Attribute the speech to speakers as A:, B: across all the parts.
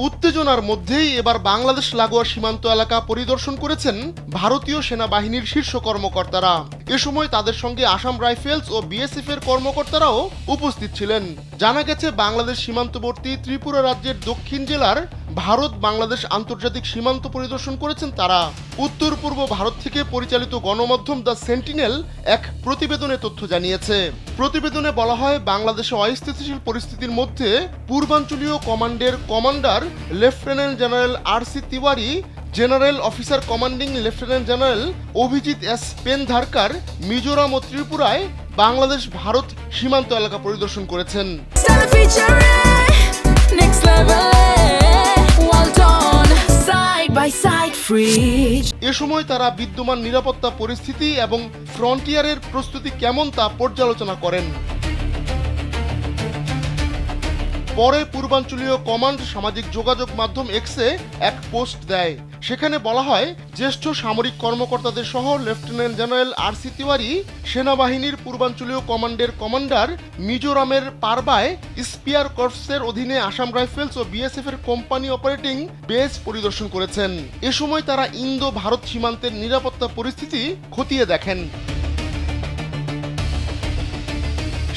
A: উত্তেজনার মধ্যেই এবার বাংলাদেশ লাগোয়া সীমান্ত এলাকা পরিদর্শন করেছেন ভারতীয় সেনাবাহিনীর শীর্ষ কর্মকর্তারা। এ সময় তাদের সঙ্গে আসাম রাইফেলস ও বিএসএফ এর কর্মকর্তারাও উপস্থিত ছিলেন। জানা গেছে, বাংলাদেশ সীমান্তবর্তী ত্রিপুরা রাজ্যের দক্ষিণ জেলার ভারত বাংলাদেশ আন্তর্জাতিক সীমান্ত পরিদর্শন করেছেন তারা। উত্তর পূর্ব ভারত থেকে পরিচালিত গণমাধ্যম দ্য সেন্টিনেল এক প্রতিবেদনে তথ্য জানিয়েছে। প্রতিবেদনে বলা হয়, বাংলাদেশে অস্থিতিশীল পরিস্থিতির মধ্যে পূর্বাঞ্চলীয় কমান্ডের commander lieutenant general R C. Tiwari, general officer commanding lieutenant general Abhijit S Pendharkar Mizoram ও ত্রিপুরায় বাংলাদেশ ভারত সীমান্ত এলাকা পরিদর্শন করেছেন। এ সময় তারা বিদ্যমান নিরাপত্তা পরিস্থিতি এবং ফ্রন্টিয়ারের প্রস্তুতি কেমন তা পর্যালোচনা করেন। পরে পূর্বাঞ্চলীয় কমান্ড সামাজিক যোগাযোগ মাধ্যম এক্সে এক পোস্ট দেয়। সেখানে বলা হয়, জ্যেষ্ঠ সামরিক কর্মকর্তাদের সহ লেফটেন্যান্ট জেনারেল আর.সি. তিওয়ারি সেনাবাহিনীর পূর্বাঞ্চলীয় কমান্ডের কমান্ডার মিজোরামের পারবায় স্পিয়ার কর্পসের অধীনে আসাম রাইফেলস ও বিএসএফ এর কোম্পানি অপারেটিং বেস পরিদর্শন করেছেন। এ সময় তারা ইন্দো ভারত সীমান্তের নিরাপত্তা পরিস্থিতি খতিয়ে দেখেন।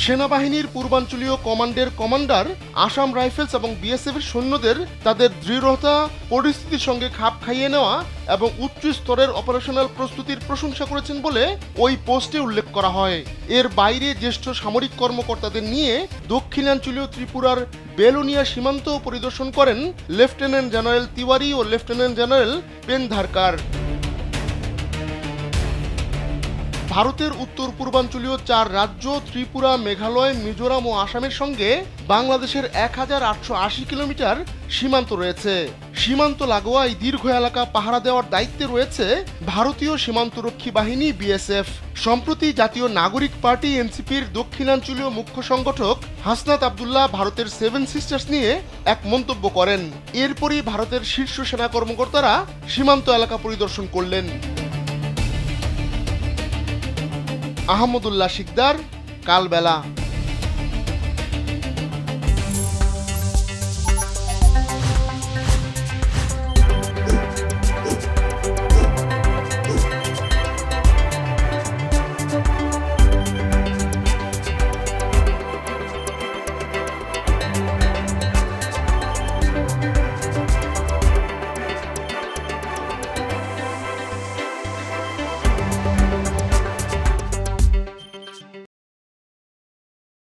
A: সেনাবাহিনীর পূর্বাঞ্চলীয় কমান্ডের কমান্ডার আসাম রাইফেলস এবং বিএসএফ এর সৈন্যদের তাদের দৃঢ়তা, পরিস্থিতির সঙ্গে খাপ খাইয়ে নেওয়া এবং উচ্চ স্তরের অপারেশনাল প্রস্তুতির প্রশংসা করেছেন বলে ওই পোস্টে উল্লেখ করা হয়। এর বাইরে জ্যেষ্ঠ সামরিক কর্মকর্তাদের নিয়ে দক্ষিণাঞ্চলীয় ত্রিপুরার বেলোনিয়া সীমান্ত পরিদর্শন করেন লেফটেন্যান্ট জেনারেল তিওয়ারি ও লেফটেন্যান্ট জেনারেল পেনধারকার। ভারতের উত্তর পূর্বাঞ্চলীয় 4 রাজ্য ত্রিপুরা, মেঘালয়, মিজোরাম ও আসামের সঙ্গে বাংলাদেশের 1880 কিলোমিটার সীমান্ত রয়েছে। সীমান্ত লাগোয়া এই দীর্ঘ এলাকা পাহারা দেওয়ার দায়িত্বে রয়েছে ভারতীয় সীমান্তরক্ষী বাহিনী বিএসএফ। সম্প্রতি জাতীয় নাগরিক পার্টি এনসিপির দক্ষিণাঞ্চলীয় মুখ্য সংগঠক হাসনাত আবদুল্লাহ ভারতের 7 সিস্টার্স নিয়ে এক মন্তব্য করেন। এরপরই ভারতের শীর্ষ সেনা কর্মকর্তারা সীমান্ত এলাকা পরিদর্শন করলেন। আহমদুল্লাহ শিকদার, কালবেলা।